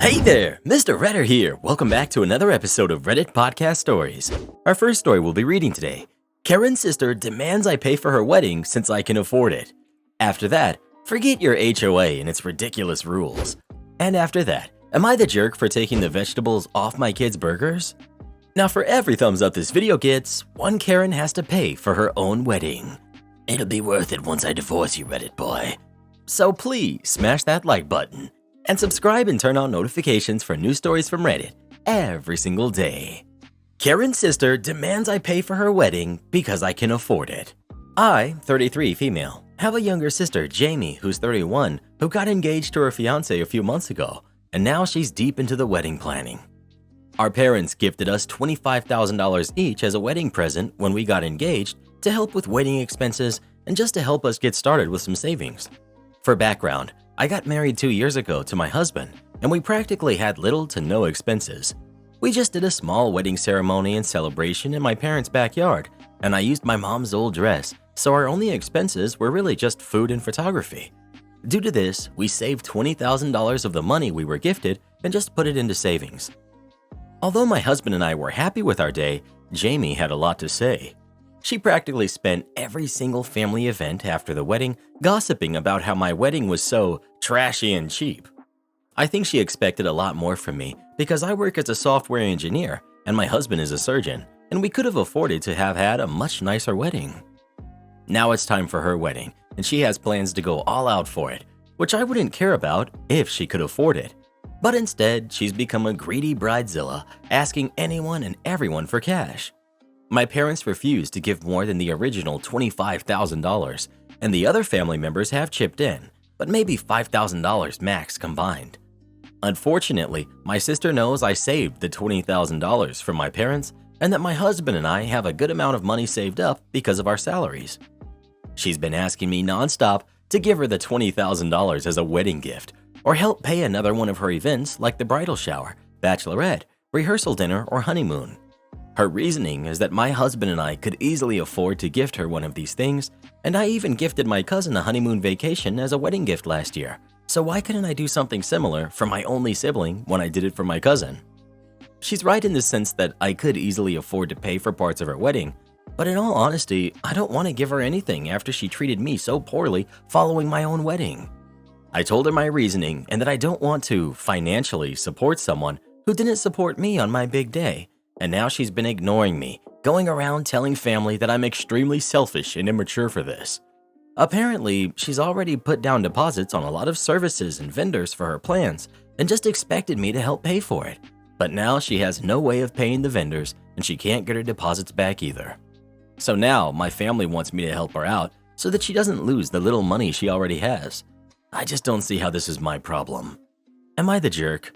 Hey there, Mr. Redder here. Welcome back to another episode of Reddit Podcast Stories. Our first story we'll be reading today. Karen's sister demands I pay for her wedding since I can afford it. After that, forget your HOA and its ridiculous rules. And after that, am I the jerk for taking the vegetables off my kids' burgers? Now for every thumbs up this video gets, one Karen has to pay for her own wedding. It'll be worth it once I divorce you, Reddit boy. So please smash that like button. And subscribe and turn on notifications for new stories from Reddit every single day. Karen's sister demands I pay for her wedding because I can afford it. I, 33 female, have a younger sister, Jamie, who's 31, who got engaged to her fiancé a few months ago, and now she's deep into the wedding planning. Our parents gifted us $25,000 each as a wedding present when we got engaged to help with wedding expenses and just to help us get started with some savings. For background, I got married 2 years ago to my husband, and we practically had little to no expenses. We just did a small wedding ceremony and celebration in my parents' backyard, and I used my mom's old dress, so our only expenses were really just food and photography. Due to this, we saved $20,000 of the money we were gifted and just put it into savings. Although my husband and I were happy with our day, Jamie had a lot to say. She practically spent every single family event after the wedding gossiping about how my wedding was so trashy and cheap. I think she expected a lot more from me because I work as a software engineer and my husband is a surgeon, and we could have afforded to have had a much nicer wedding. Now it's time for her wedding, and she has plans to go all out for it, which I wouldn't care about if she could afford it. But instead, she's become a greedy bridezilla, asking anyone and everyone for cash. My parents refused to give more than the original $25,000, and the other family members have chipped in, but maybe $5,000 max combined. Unfortunately, my sister knows I saved the $20,000 from my parents and that my husband and I have a good amount of money saved up because of our salaries. She's been asking me nonstop to give her the $20,000 as a wedding gift or help pay another one of her events like the bridal shower, bachelorette, rehearsal dinner, or honeymoon. Her reasoning is that my husband and I could easily afford to gift her one of these things, and I even gifted my cousin a honeymoon vacation as a wedding gift last year, so why couldn't I do something similar for my only sibling when I did it for my cousin? She's right in the sense that I could easily afford to pay for parts of her wedding, but in all honesty, I don't want to give her anything after she treated me so poorly following my own wedding. I told her my reasoning and that I don't want to financially support someone who didn't support me on my big day. And now she's been ignoring me, going around telling family that I'm extremely selfish and immature for this. Apparently, she's already put down deposits on a lot of services and vendors for her plans and just expected me to help pay for it. But now she has no way of paying the vendors and she can't get her deposits back either. So now my family wants me to help her out so that she doesn't lose the little money she already has. I just don't see how this is my problem. Am I the jerk?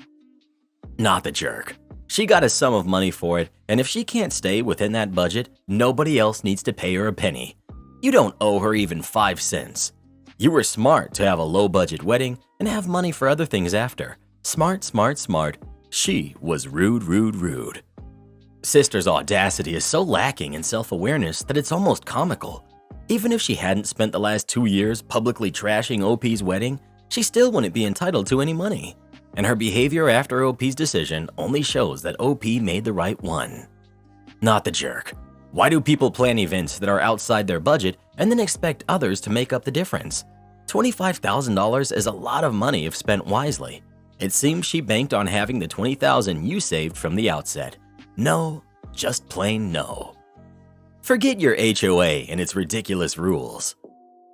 Not the jerk. She got a sum of money for it, and if she can't stay within that budget, nobody else needs to pay her a penny. You don't owe her even 5 cents. You were smart to have a low-budget wedding and have money for other things after. Smart, smart, smart. She was rude, rude, rude. Sister's audacity is so lacking in self-awareness that it's almost comical. Even if she hadn't spent the last 2 years publicly trashing OP's wedding, she still wouldn't be entitled to any money. And her behavior after OP's decision only shows that OP made the right one. Not the jerk. Why do people plan events that are outside their budget and then expect others to make up the difference? $25,000 is a lot of money if spent wisely. It seems she banked on having the $20,000 you saved from the outset. No, just plain no. Forget your HOA and its ridiculous rules.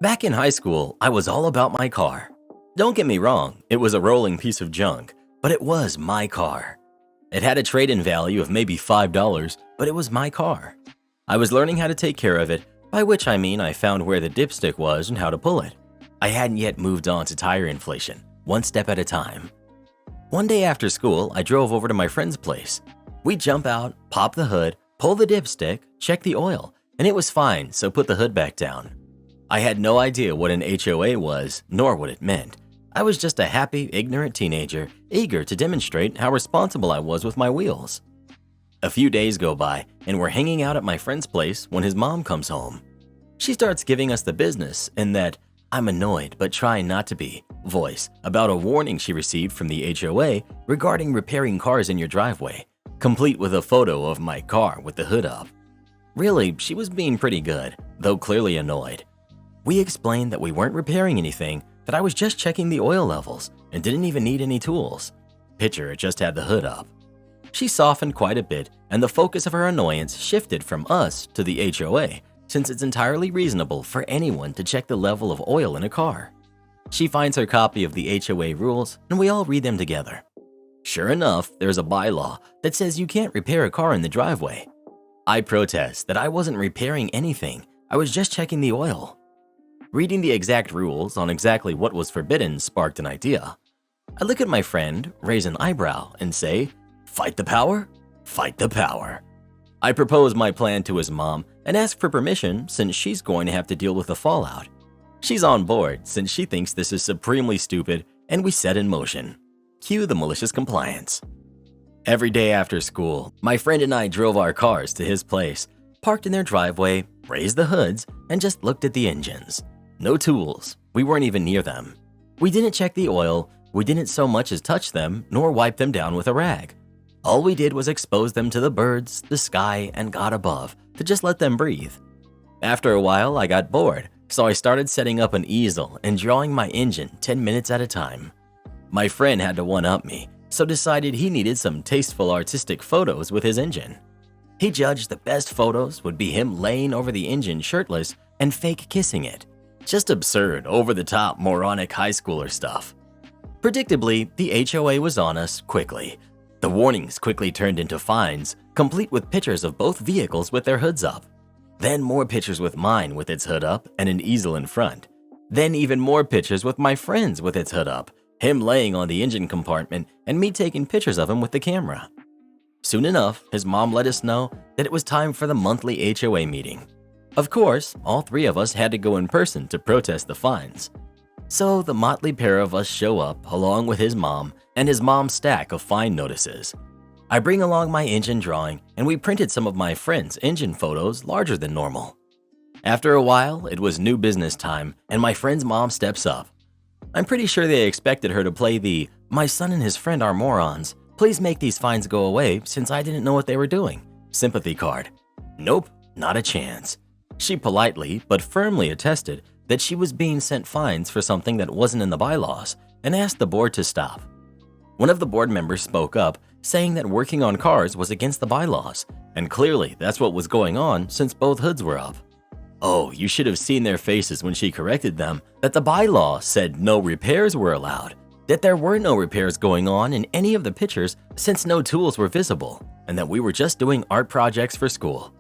Back in high school, I was all about my car. Don't get me wrong, it was a rolling piece of junk, but it was my car. It had a trade-in value of maybe $5, but it was my car. I was learning how to take care of it, by which I mean I found where the dipstick was and how to pull it. I hadn't yet moved on to tire inflation, one step at a time. One day after school, I drove over to my friend's place. We jump out, pop the hood, pull the dipstick, check the oil, and it was fine, so put the hood back down. I had no idea what an HOA was, nor what it meant. I was just a happy, ignorant teenager, eager to demonstrate how responsible I was with my wheels. A few days go by, and we're hanging out at my friend's place when his mom comes home. She starts giving us the business in that I'm annoyed but trying not to be, voice about a warning she received from the HOA regarding repairing cars in your driveway, complete with a photo of my car with the hood up. Really, she was being pretty good, though clearly annoyed. We explained that we weren't repairing anything, that I was just checking the oil levels and didn't even need any tools. Picture just had the hood up. She softened quite a bit, and the focus of her annoyance shifted from us to the HOA, since it's entirely reasonable for anyone to check the level of oil in a car. She finds her copy of the HOA rules, and we all read them together. Sure enough, there's a bylaw that says you can't repair a car in the driveway. I protest that I wasn't repairing anything, I was just checking the oil. Reading the exact rules on exactly what was forbidden sparked an idea. I look at my friend, raise an eyebrow, and say, "Fight the power? Fight the power." I propose my plan to his mom and ask for permission since she's going to have to deal with the fallout. She's on board since she thinks this is supremely stupid, and we set in motion. Cue the malicious compliance. Every day after school, my friend and I drove our cars to his place, parked in their driveway, raised the hoods, and just looked at the engines. No tools. We weren't even near them. We didn't check the oil, we didn't so much as touch them, nor wipe them down with a rag. All we did was expose them to the birds, the sky, and God above to just let them breathe. After a while, I got bored, so I started setting up an easel and drawing my engine 10 minutes at a time. My friend had to one-up me, so decided he needed some tasteful artistic photos with his engine. He judged the best photos would be him laying over the engine shirtless and fake kissing it. Just absurd, over-the-top, moronic high schooler stuff. Predictably, the HOA was on us quickly. The warnings quickly turned into fines, complete with pictures of both vehicles with their hoods up. Then more pictures with mine with its hood up and an easel in front. Then even more pictures with my friend's with its hood up, him laying on the engine compartment and me taking pictures of him with the camera. Soon enough, his mom let us know that it was time for the monthly HOA meeting. Of course, all three of us had to go in person to protest the fines. So the motley pair of us show up along with his mom and his mom's stack of fine notices. I bring along my engine drawing and we printed some of my friend's engine photos larger than normal. After a while, it was new business time and my friend's mom steps up. I'm pretty sure they expected her to play the "My son and his friend are morons, please make these fines go away since I didn't know what they were doing" sympathy card. Nope, not a chance. She politely but firmly attested that she was being sent fines for something that wasn't in the bylaws and asked the board to stop. One of the board members spoke up, saying that working on cars was against the bylaws, and clearly that's what was going on since both hoods were up. Oh, you should have seen their faces when she corrected them that the bylaw said no repairs were allowed, that there were no repairs going on in any of the pictures since no tools were visible, and that we were just doing art projects for school.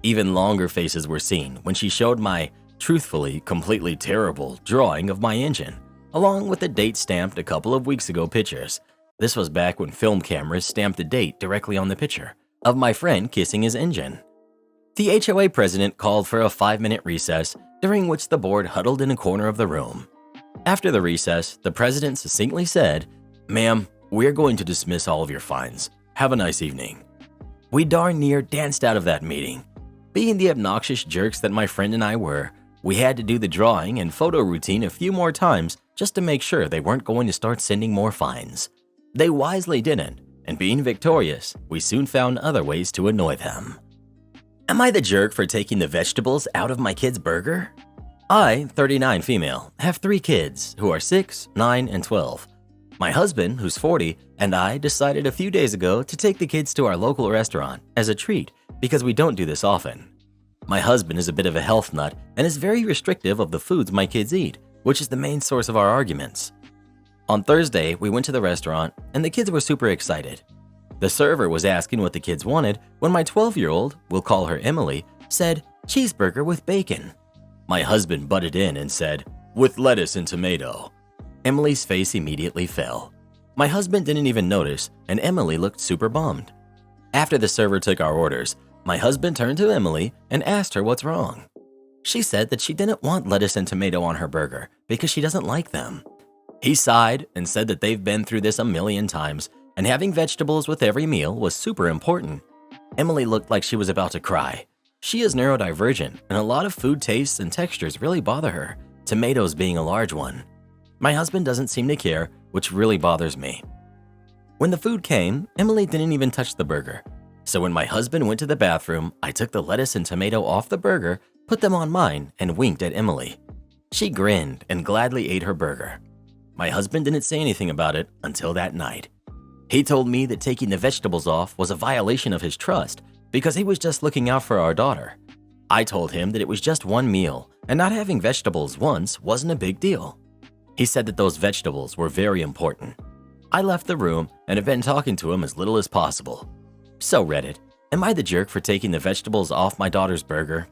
Even longer faces were seen when she showed my, truthfully, completely terrible drawing of my engine, along with the date stamped a couple of weeks ago pictures. This was back when film cameras stamped the date directly on the picture of my friend kissing his engine. The HOA president called for a 5-minute recess, during which the board huddled in a corner of the room. After the recess, the president succinctly said, "Ma'am, we're going to dismiss all of your fines. Have a nice evening." We darn near danced out of that meeting. Being the obnoxious jerks that my friend and I were, we had to do the drawing and photo routine a few more times just to make sure they weren't going to start sending more fines. They wisely didn't, and being victorious, we soon found other ways to annoy them. Am I the jerk for taking the vegetables out of my kid's burger? I, 39 female, have 3 kids who are 6, 9, and 12. My husband, who's 40, and I decided a few days ago to take the kids to our local restaurant as a treat because we don't do this often. My husband is a bit of a health nut and is very restrictive of the foods my kids eat, which is the main source of our arguments. On Thursday, we went to the restaurant and the kids were super excited. The server was asking what the kids wanted when my 12-year-old, we'll call her Emily, said, "Cheeseburger with bacon." My husband butted in and said, "With lettuce and tomato." Emily's face immediately fell. My husband didn't even notice, and Emily looked super bummed. After the server took our orders, my husband turned to Emily and asked her what's wrong. She said that she didn't want lettuce and tomato on her burger because she doesn't like them. He sighed and said that they've been through this a million times, and having vegetables with every meal was super important. Emily looked like she was about to cry. She is neurodivergent, and a lot of food tastes and textures really bother her, tomatoes being a large one. My husband doesn't seem to care, which really bothers me. When the food came, Emily didn't even touch the burger. So when my husband went to the bathroom, I took the lettuce and tomato off the burger, put them on mine, and winked at Emily. She grinned and gladly ate her burger. My husband didn't say anything about it until that night. He told me that taking the vegetables off was a violation of his trust because he was just looking out for our daughter. I told him that it was just one meal and not having vegetables once wasn't a big deal. He said that those vegetables were very important. I left the room and have been talking to him as little as possible. So Reddit, am I the jerk for taking the vegetables off my daughter's burger?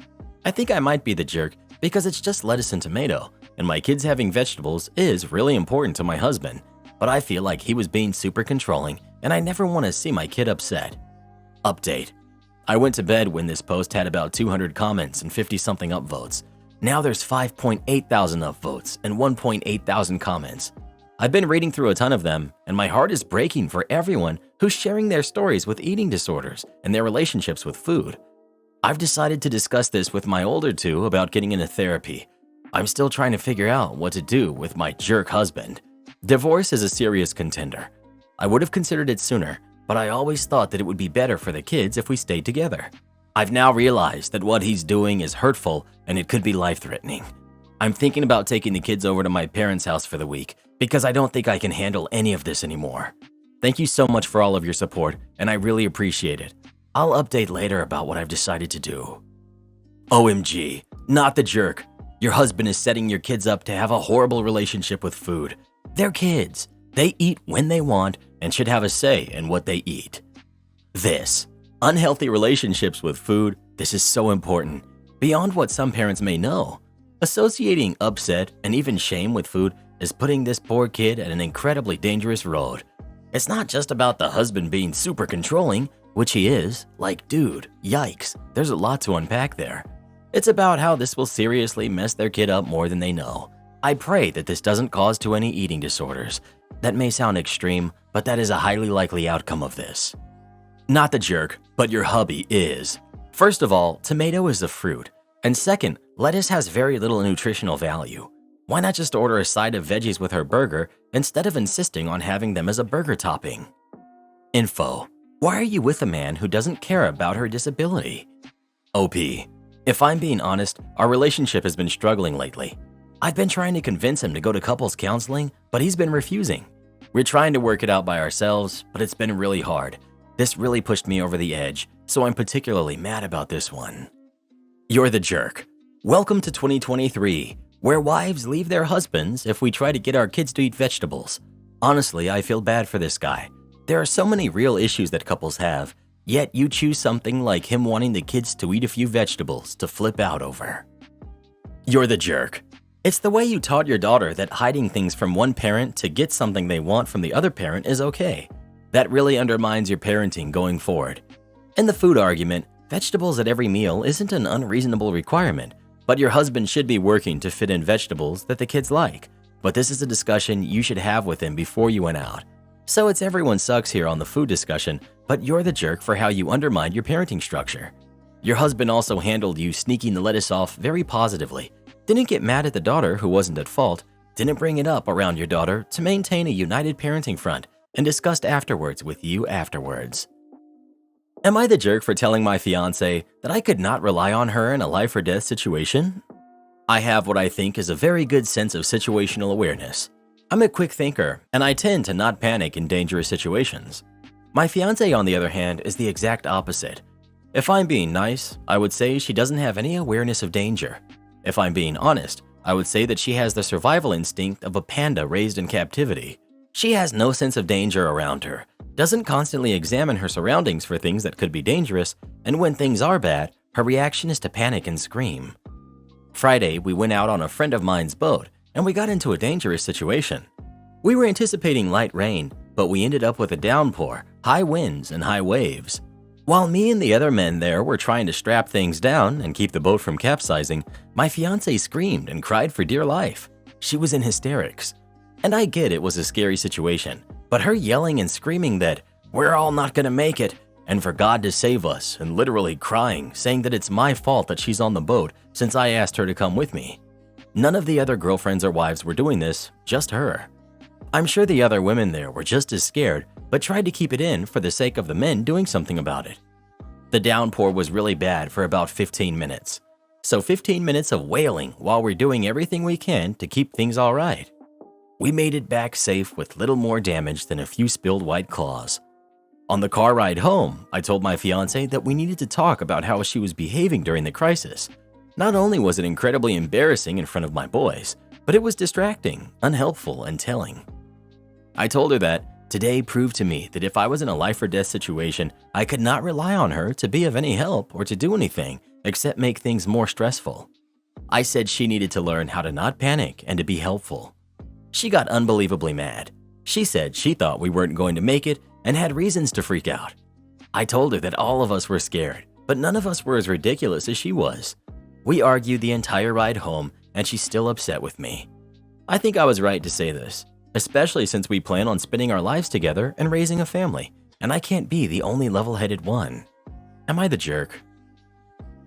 I think I might be the jerk because it's just lettuce and tomato, and my kids having vegetables is really important to my husband, but I feel like he was being super controlling and I never want to see my kid upset. Update. I went to bed when this post had about 200 comments and 50-something upvotes. Now there's 5.8 thousand upvotes and 1.8 thousand comments. I've been reading through a ton of them, and my heart is breaking for everyone who's sharing their stories with eating disorders and their relationships with food. I've decided to discuss this with my older two about getting into therapy. I'm still trying to figure out what to do with my jerk husband. Divorce is a serious contender. I would have considered it sooner, but I always thought that it would be better for the kids if we stayed together. I've now realized that what he's doing is hurtful and it could be life-threatening. I'm thinking about taking the kids over to my parents' house for the week because I don't think I can handle any of this anymore. Thank you so much for all of your support, and I really appreciate it. I'll update later about what I've decided to do. OMG, not the jerk. Your husband is setting your kids up to have a horrible relationship with food. They're kids. They eat when they want and should have a say in what they eat. This, unhealthy relationships with food, this is so important, beyond what some parents may know. Associating upset and even shame with food is putting this poor kid at an incredibly dangerous road. It's not just about the husband being super controlling, which he is. Like, dude, yikes, there's a lot to unpack there. It's about how this will seriously mess their kid up more than they know. I pray that this doesn't cause too many eating disorders. That may sound extreme, but that is a highly likely outcome of this. Not the jerk, but your hubby is. First of all, tomato is a fruit. And second, lettuce has very little nutritional value. Why not just order a side of veggies with her burger instead of insisting on having them as a burger topping? Info. Why are you with a man who doesn't care about her disability? OP. If I'm being honest, our relationship has been struggling lately. I've been trying to convince him to go to couples counseling, but he's been refusing. We're trying to work it out by ourselves, but it's been really hard. This really pushed me over the edge, so I'm particularly mad about this one. You're the jerk. Welcome to 2023, where wives leave their husbands if we try to get our kids to eat vegetables. Honestly, I feel bad for this guy. There are so many real issues that couples have, yet you choose something like him wanting the kids to eat a few vegetables to flip out over. You're the jerk. It's the way you taught your daughter that hiding things from one parent to get something they want from the other parent is okay. That really undermines your parenting going forward. In the food argument, vegetables at every meal isn't an unreasonable requirement, but your husband should be working to fit in vegetables that the kids like. But this is a discussion you should have with him before you went out. So it's everyone sucks here on the food discussion, but you're the jerk for how you undermined your parenting structure. Your husband also handled you sneaking the lettuce off very positively, didn't get mad at the daughter who wasn't at fault, didn't bring it up around your daughter to maintain a united parenting front, and discussed afterwards with you afterwards. Am I the jerk for telling my fiance that I could not rely on her in a life or death situation? I have what I think is a very good sense of situational awareness. I'm a quick thinker, and I tend to not panic in dangerous situations. My fiance, on the other hand, is the exact opposite. If I'm being nice, I would say she doesn't have any awareness of danger. If I'm being honest, I would say that she has the survival instinct of a panda raised in captivity. She has no sense of danger around her, doesn't constantly examine her surroundings for things that could be dangerous, and when things are bad, her reaction is to panic and scream. Friday, we went out on a friend of mine's boat, and we got into a dangerous situation. We were anticipating light rain, but we ended up with a downpour, high winds, and high waves. While me and the other men there were trying to strap things down and keep the boat from capsizing, my fiancée screamed and cried for dear life. She was in hysterics. And I get it was a scary situation, but her yelling and screaming that, "We're all not gonna make it," and for God to save us, and literally crying, saying that it's my fault that she's on the boat since I asked her to come with me. None of the other girlfriends or wives were doing this, just her. I'm sure the other women there were just as scared, but tried to keep it in for the sake of the men doing something about it. The downpour was really bad for about 15 minutes. So 15 minutes of wailing while we're doing everything we can to keep things all right. We made it back safe with little more damage than a few spilled white claws. On the car ride home, I told my fiancée that we needed to talk about how she was behaving during the crisis. Not only was it incredibly embarrassing in front of my boys, but it was distracting, unhelpful, and telling. I told her that today proved to me that if I was in a life or death situation, I could not rely on her to be of any help or to do anything except make things more stressful. I said she needed to learn how to not panic and to be helpful. She got unbelievably mad. She said she thought we weren't going to make it and had reasons to freak out. I told her that all of us were scared, but none of us were as ridiculous as she was. We argued the entire ride home, and she's still upset with me. I think I was right to say this, especially since we plan on spending our lives together and raising a family, and I can't be the only level-headed one. Am I the jerk?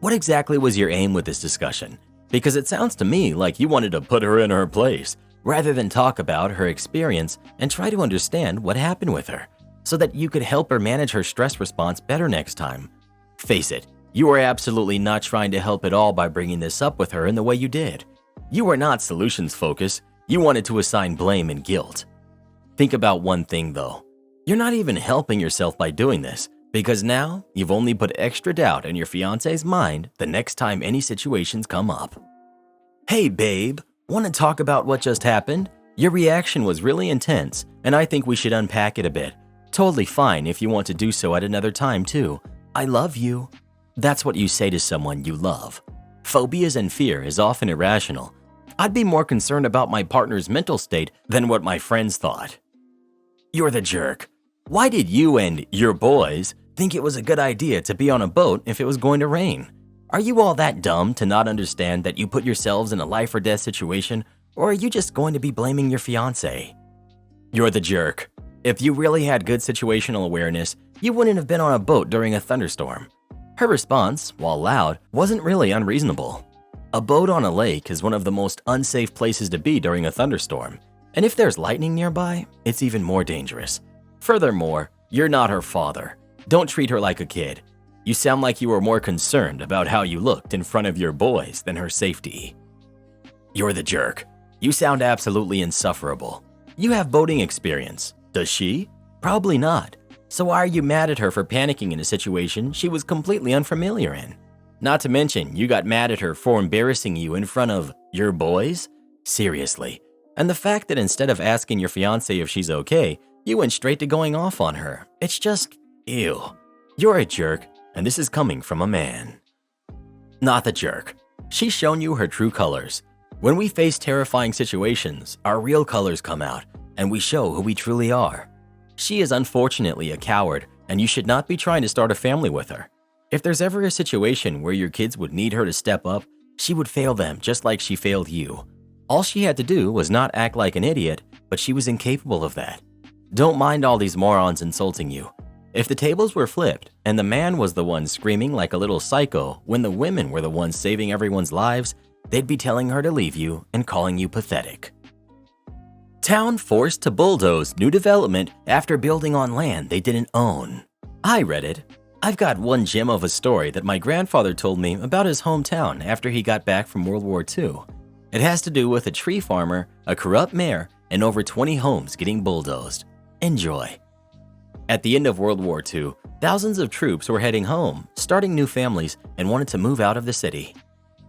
What exactly was your aim with this discussion? Because it sounds to me like you wanted to put her in her place, rather than talk about her experience and try to understand what happened with her, so that you could help her manage her stress response better next time. Face it, you were absolutely not trying to help at all by bringing this up with her in the way you did. You were not solutions-focused, you wanted to assign blame and guilt. Think about one thing though. You're not even helping yourself by doing this, because now you've only put extra doubt in your fiancé's mind the next time any situations come up. Hey babe, want to talk about what just happened? Your reaction was really intense, and I think we should unpack it a bit. Totally fine if you want to do so at another time too. I love you. That's what you say to someone you love. Phobias and fear is often irrational. I'd be more concerned about my partner's mental state than what my friends thought. You're the jerk. Why did you and your boys think it was a good idea to be on a boat if it was going to rain? Are you all that dumb to not understand that you put yourselves in a life or death situation, or are you just going to be blaming your fiancé? You're the jerk. If you really had good situational awareness, you wouldn't have been on a boat during a thunderstorm. Her response, while loud, wasn't really unreasonable. A boat on a lake is one of the most unsafe places to be during a thunderstorm, and if there's lightning nearby, it's even more dangerous. Furthermore, you're not her father. Don't treat her like a kid. You sound like you were more concerned about how you looked in front of your boys than her safety. You're the jerk. You sound absolutely insufferable. You have boating experience. Does she? Probably not. So why are you mad at her for panicking in a situation she was completely unfamiliar in? Not to mention, you got mad at her for embarrassing you in front of your boys? Seriously. And the fact that instead of asking your fiancé if she's okay, you went straight to going off on her. It's just, ew. You're a jerk, and this is coming from a man. Not the jerk. She's shown you her true colors. When we face terrifying situations, our real colors come out, and we show who we truly are. She is unfortunately a coward, and you should not be trying to start a family with her. If there's ever a situation where your kids would need her to step up, she would fail them just like she failed you. All she had to do was not act like an idiot, but she was incapable of that. Don't mind all these morons insulting you. If the tables were flipped and the man was the one screaming like a little psycho when the women were the ones saving everyone's lives, they'd be telling her to leave you and calling you pathetic. Town forced to bulldoze new development after building on land they didn't own. I read it. I've got one gem of a story that my grandfather told me about his hometown after he got back from World War II. It has to do with a tree farmer, a corrupt mayor, and over 20 homes getting bulldozed. Enjoy. At the end of World War II, thousands of troops were heading home, starting new families, and wanted to move out of the city.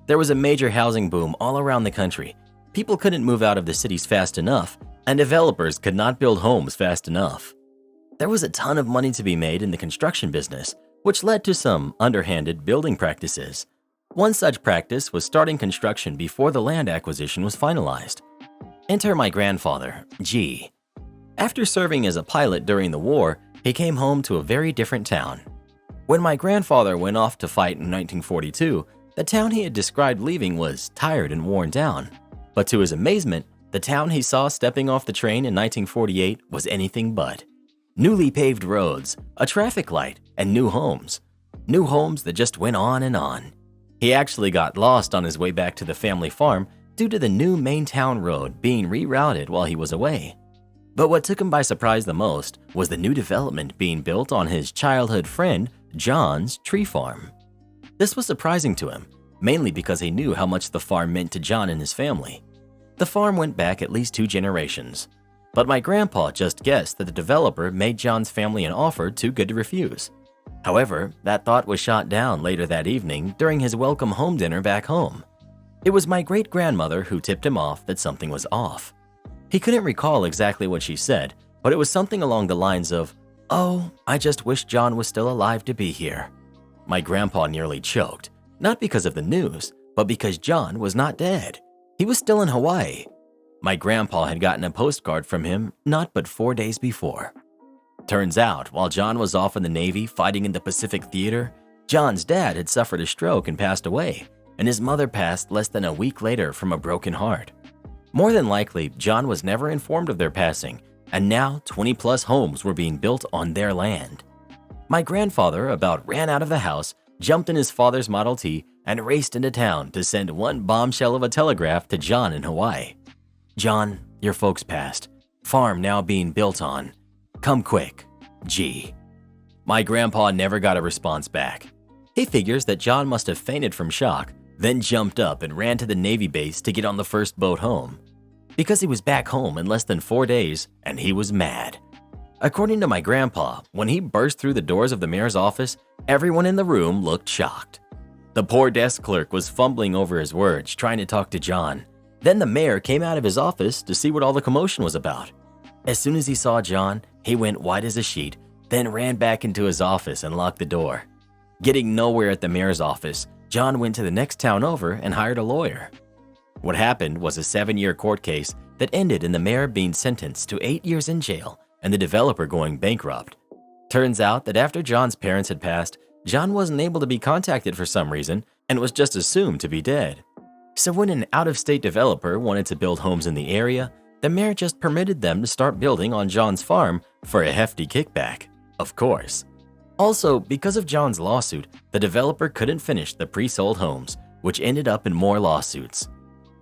There was a major housing boom all around the country. People couldn't move out of the cities fast enough, and developers could not build homes fast enough. There was a ton of money to be made in the construction business, which led to some underhanded building practices. One such practice was starting construction before the land acquisition was finalized. Enter my grandfather, G. After serving as a pilot during the war, he came home to a very different town. When my grandfather went off to fight in 1942, the town he had described leaving was tired and worn down. But to his amazement, the town he saw stepping off the train in 1948 was anything but. Newly paved roads, a traffic light, and new homes. New homes that just went on and on. He actually got lost on his way back to the family farm due to the new main town road being rerouted while he was away. But what took him by surprise the most was the new development being built on his childhood friend John's tree farm. This was surprising to him, mainly because he knew how much the farm meant to John and his family. The farm went back at least 2 generations, but my grandpa just guessed that the developer made John's family an offer too good to refuse. However, that thought was shot down later that evening during his welcome home dinner back home. It was my great-grandmother who tipped him off that something was off. He couldn't recall exactly what she said, but it was something along the lines of, "Oh, I just wish John was still alive to be here." My grandpa nearly choked, not because of the news, but because John was not dead. He was still in Hawaii. My grandpa had gotten a postcard from him not but 4 days before. Turns out, while John was off in the Navy fighting in the Pacific Theater, John's dad had suffered a stroke and passed away, and his mother passed less than a week later from a broken heart. More than likely, John was never informed of their passing, and now 20-plus homes were being built on their land. My grandfather about ran out of the house, jumped in his father's Model T, and raced into town to send one bombshell of a telegraph to John in Hawaii. "John, your folks passed. Farm now being built on. Come quick. G." My grandpa never got a response back. He figures that John must have fainted from shock, then jumped up and ran to the Navy base to get on the first boat home. Because he was back home in less than 4 days, and he was mad. According to my grandpa, when he burst through the doors of the mayor's office, everyone in the room looked shocked. The poor desk clerk was fumbling over his words, trying to talk to John. Then the mayor came out of his office to see what all the commotion was about. As soon as he saw John, he went white as a sheet, then ran back into his office and locked the door. Getting nowhere at the mayor's office, John went to the next town over and hired a lawyer. What happened was a 7-year court case that ended in the mayor being sentenced to 8 years in jail and the developer going bankrupt. Turns out that after John's parents had passed, John wasn't able to be contacted for some reason and was just assumed to be dead. So when an out-of-state developer wanted to build homes in the area, the mayor just permitted them to start building on John's farm for a hefty kickback, of course. Also, because of John's lawsuit, the developer couldn't finish the pre-sold homes, which ended up in more lawsuits.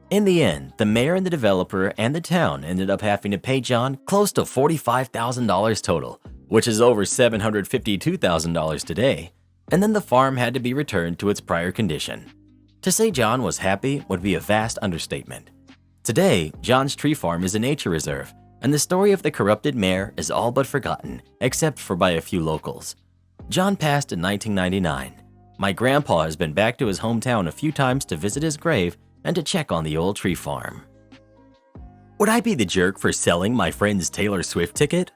In the end, the mayor and the developer and the town ended up having to pay John close to $45,000 total, which is over $752,000 today, and then the farm had to be returned to its prior condition. To say John was happy would be a vast understatement. Today, John's tree farm is a nature reserve, and the story of the corrupted mayor is all but forgotten, except for by a few locals. John passed in 1999. My grandpa has been back to his hometown a few times to visit his grave and to check on the old tree farm. Would I be the jerk for selling my friend's Taylor Swift ticket?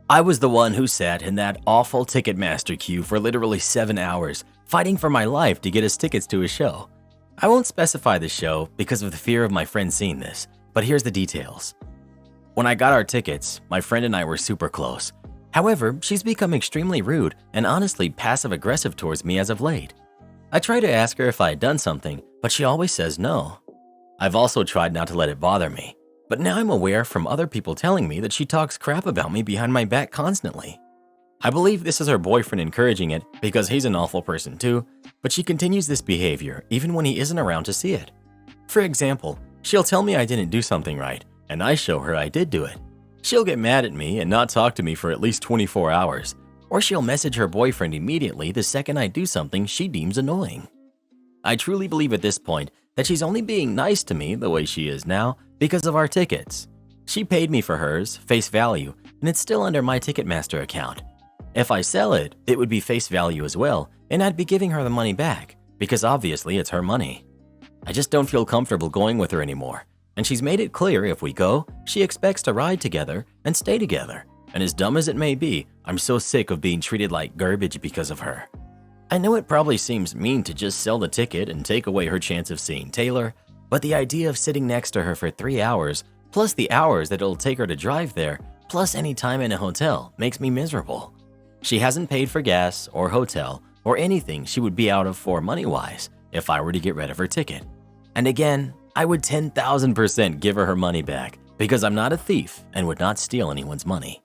I was the one who sat in that awful Ticketmaster queue for literally 7 hours, fighting for my life to get us tickets to his show. I won't specify the show because of the fear of my friend seeing this, but here's the details. When I got our tickets, my friend and I were super close. However, she's become extremely rude and honestly passive-aggressive towards me as of late. I try to ask her if I had done something, but she always says no. I've also tried not to let it bother me, but now I'm aware from other people telling me that she talks crap about me behind my back constantly. I believe this is her boyfriend encouraging it because he's an awful person too, but she continues this behavior even when he isn't around to see it. For example, she'll tell me I didn't do something right, and I show her I did do it. She'll get mad at me and not talk to me for at least 24 hours, or she'll message her boyfriend immediately the second I do something she deems annoying. I truly believe at this point that she's only being nice to me the way she is now because of our tickets. She paid me for hers, face value, and it's still under my Ticketmaster account. If I sell it, it would be face value as well, and I'd be giving her the money back, because obviously it's her money. I just don't feel comfortable going with her anymore, and she's made it clear if we go, she expects to ride together and stay together. And as dumb as it may be, I'm so sick of being treated like garbage because of her. I know it probably seems mean to just sell the ticket and take away her chance of seeing Taylor, but the idea of sitting next to her for 3 hours, plus the hours that it'll take her to drive there, plus any time in a hotel, makes me miserable. She hasn't paid for gas or hotel or anything she would be out of for money-wise if I were to get rid of her ticket. And again, I would 10,000% give her money back because I'm not a thief and would not steal anyone's money.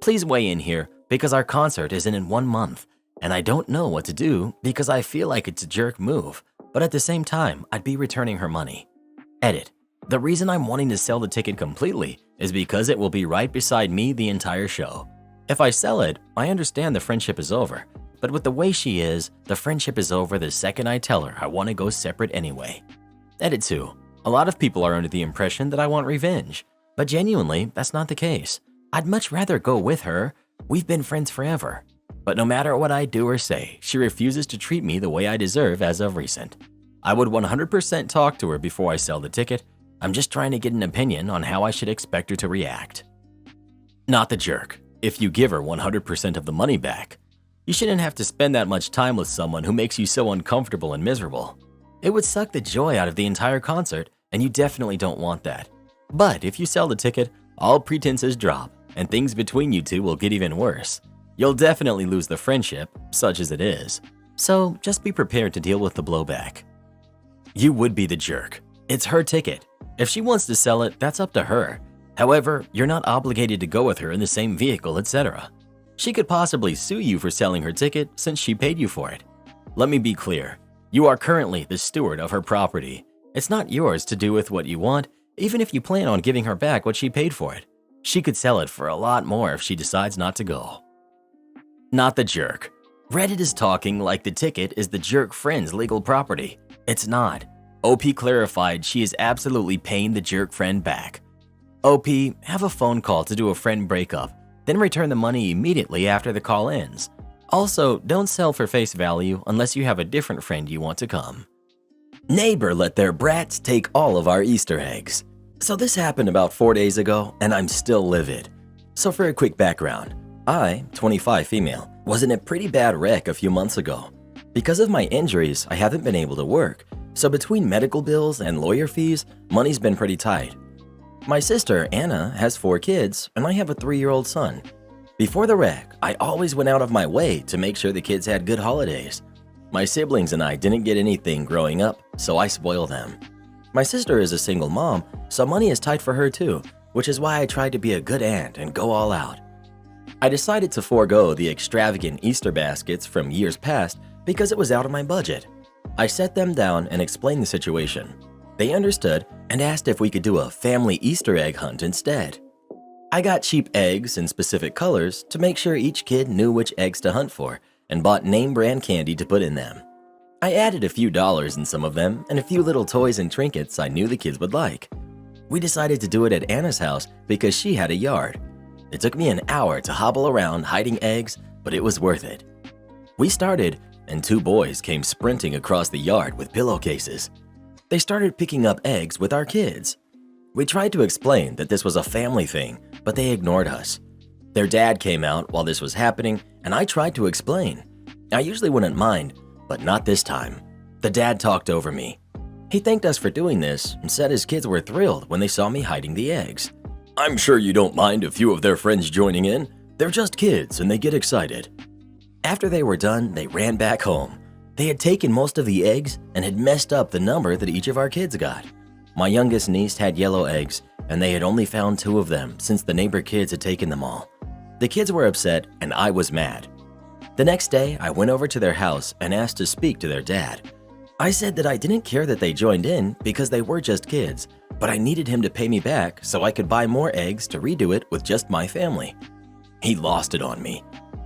Please weigh in here because our concert isn't in 1 month and I don't know what to do because I feel like it's a jerk move, but at the same time, I'd be returning her money. Edit. The reason I'm wanting to sell the ticket completely is because it will be right beside me the entire show. If I sell it, I understand the friendship is over. But with the way she is, the friendship is over the second I tell her I want to go separate anyway. Edit 2. A lot of people are under the impression that I want revenge. But genuinely, that's not the case. I'd much rather go with her. We've been friends forever. But no matter what I do or say, she refuses to treat me the way I deserve as of recent. I would 100% talk to her before I sell the ticket. I'm just trying to get an opinion on how I should expect her to react. Not the jerk. If you give her 100% of the money back, you shouldn't have to spend that much time with someone who makes you so uncomfortable and miserable. It would suck the joy out of the entire concert, and you definitely don't want that. But if you sell the ticket, all pretenses drop, and things between you two will get even worse. You'll definitely lose the friendship, such as it is. So just be prepared to deal with the blowback. You would be the jerk. It's her ticket. If she wants to sell it, that's up to her. However, you're not obligated to go with her in the same vehicle, etc. She could possibly sue you for selling her ticket since she paid you for it. Let me be clear. You are currently the steward of her property. It's not yours to do with what you want, even if you plan on giving her back what she paid for it. She could sell it for a lot more if she decides not to go. Not the jerk. Reddit is talking like the ticket is the jerk friend's legal property. It's not. OP clarified she is absolutely paying the jerk friend back. OP, have a phone call to do a friend breakup, then return the money immediately after the call ends. Also, don't sell for face value unless you have a different friend you want to come. Neighbor let their brats take all of our Easter eggs. So this happened about 4 days ago, and I'm still livid. So for a quick background, I, 25 female, was in a pretty bad wreck a few months ago. Because of my injuries, I haven't been able to work, so between medical bills and lawyer fees, money's been pretty tight. My sister, Anna, has 4 kids, and I have a 3-year-old son. Before the wreck, I always went out of my way to make sure the kids had good holidays. My siblings and I didn't get anything growing up, so I spoil them. My sister is a single mom, so money is tight for her too, which is why I tried to be a good aunt and go all out. I decided to forego the extravagant Easter baskets from years past because it was out of my budget. I set them down and explained the situation. They understood and asked if we could do a family Easter egg hunt instead. I got cheap eggs in specific colors to make sure each kid knew which eggs to hunt for and bought name brand candy to put in them. I added a few dollars in some of them and a few little toys and trinkets I knew the kids would like. We decided to do it at Anna's house because she had a yard. It took me an hour to hobble around hiding eggs, but it was worth it. We started, and 2 boys came sprinting across the yard with pillowcases. They started picking up eggs with our kids. We tried to explain that this was a family thing, but they ignored us. Their dad came out while this was happening, and I tried to explain. I usually wouldn't mind, but not this time. The dad talked over me. He thanked us for doing this and said his kids were thrilled when they saw me hiding the eggs. I'm sure you don't mind a few of their friends joining in. They're just kids and they get excited. After they were done, they ran back home. They had taken most of the eggs and had messed up the number that each of our kids got. My youngest niece had yellow eggs, and they had only found 2 of them since the neighbor kids had taken them all. The kids were upset, and I was mad. The next day, I went over to their house and asked to speak to their dad. I said that I didn't care that they joined in because they were just kids, but I needed him to pay me back so I could buy more eggs to redo it with just my family. He lost it on me.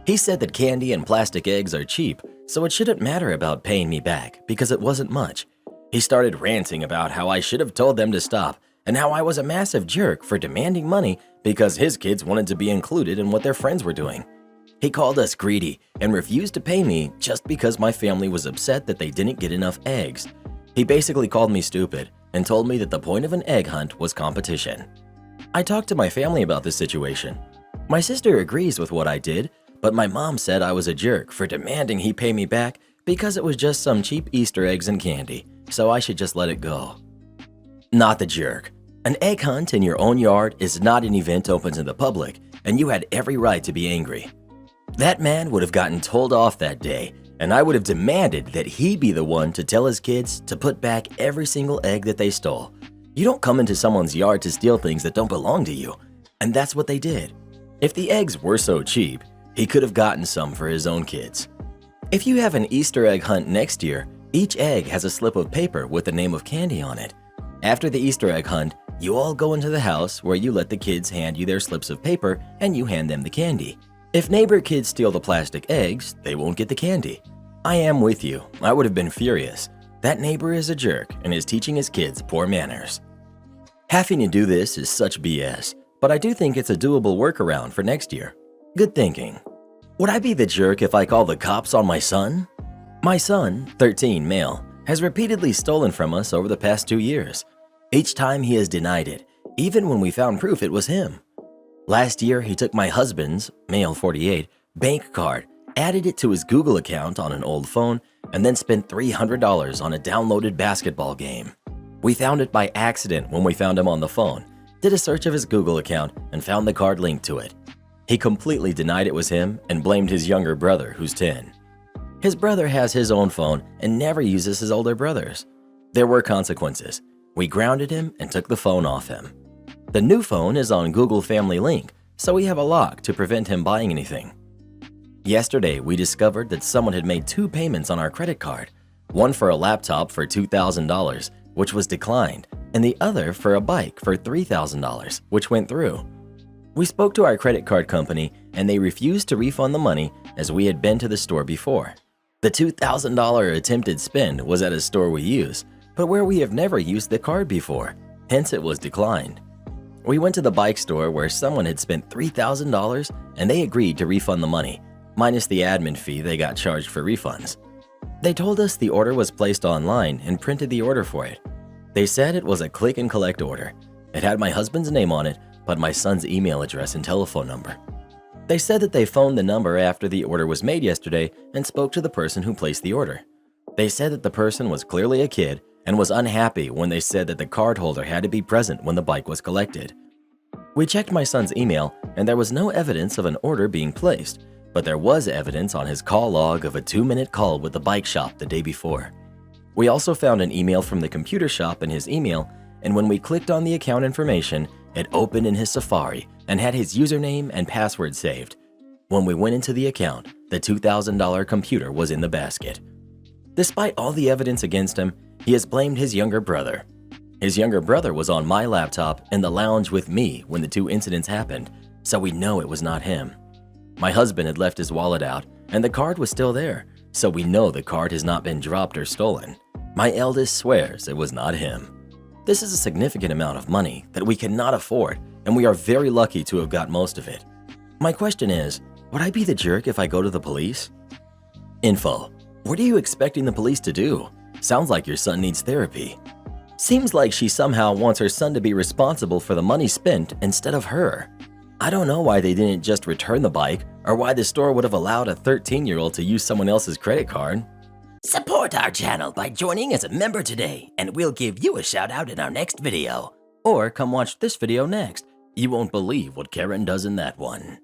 He said that candy and plastic eggs are cheap, so it shouldn't matter about paying me back because it wasn't much. He started ranting about how I should have told them to stop and how I was a massive jerk for demanding money because his kids wanted to be included in what their friends were doing. He called us greedy and refused to pay me just because my family was upset that they didn't get enough eggs. He basically called me stupid and told me that the point of an egg hunt was competition. I talked to my family about this situation. My sister agrees with what I did, but my mom said I was a jerk for demanding he pay me back because it was just some cheap Easter eggs and candy, so I should just let it go. Not the jerk. An egg hunt in your own yard is not an event open to the public, and you had every right to be angry. That man would have gotten told off that day, and I would have demanded that he be the one to tell his kids to put back every single egg that they stole. You don't come into someone's yard to steal things that don't belong to you, and that's what they did. If the eggs were so cheap, he could have gotten some for his own kids. If you have an Easter egg hunt next year, each egg has a slip of paper with the name of candy on it. After the Easter egg hunt, you all go into the house where you let the kids hand you their slips of paper and you hand them the candy. If neighbor kids steal the plastic eggs, they won't get the candy. I am with you. I would have been furious. That neighbor is a jerk and is teaching his kids poor manners. Having to do this is such BS, but I do think it's a doable workaround for next year. Good thinking. Would I be the jerk if I call the cops on my son? My son, 13, male, has repeatedly stolen from us over the past 2 years. Each time he has denied it, even when we found proof it was him. Last year, he took my husband's, male 48, bank card, added it to his Google account on an old phone, and then spent $300 on a downloaded basketball game. We found it by accident when we found him on the phone, did a search of his Google account, and found the card linked to it. He completely denied it was him and blamed his younger brother, who's 10. His brother has his own phone and never uses his older brother's. There were consequences. We grounded him and took the phone off him. The new phone is on Google Family Link, so we have a lock to prevent him buying anything. Yesterday, we discovered that someone had made 2 payments on our credit card, one for a laptop for $2,000, which was declined, and the other for a bike for $3,000, which went through. We spoke to our credit card company, and they refused to refund the money as we had been to the store before. The $2,000 attempted spend was at a store we use, but where we have never used the card before, hence it was declined. We went to the bike store where someone had spent $3,000 and they agreed to refund the money, minus the admin fee they got charged for refunds. They told us the order was placed online and printed the order for it. They said it was a click and collect order. It had my husband's name on it, but my son's email address and telephone number. They said that they phoned the number after the order was made yesterday and spoke to the person who placed the order. They said that the person was clearly a kid and was unhappy when they said that the cardholder had to be present when the bike was collected. We checked my son's email and there was no evidence of an order being placed, but there was evidence on his call log of a 2-minute call with the bike shop the day before. We also found an email from the computer shop in his email, and when we clicked on the account information, it opened in his Safari and had his username and password saved. When we went into the account, the $2,000 computer was in the basket. Despite all the evidence against him, he has blamed his younger brother. His younger brother was on my laptop in the lounge with me when the 2 incidents happened, so we know it was not him. My husband had left his wallet out, and the card was still there, so we know the card has not been dropped or stolen. My eldest swears it was not him. This is a significant amount of money that we cannot afford, and we are very lucky to have got most of it. My question is, would I be the jerk if I go to the police? Info. What are you expecting the police to do? Sounds like your son needs therapy. Seems like she somehow wants her son to be responsible for the money spent instead of her. I don't know why they didn't just return the bike or why the store would have allowed a 13-year-old to use someone else's credit card. Support our channel by joining as a member today, and we'll give you a shout out in our next video. Or come watch this video next. You won't believe what Karen does in that one.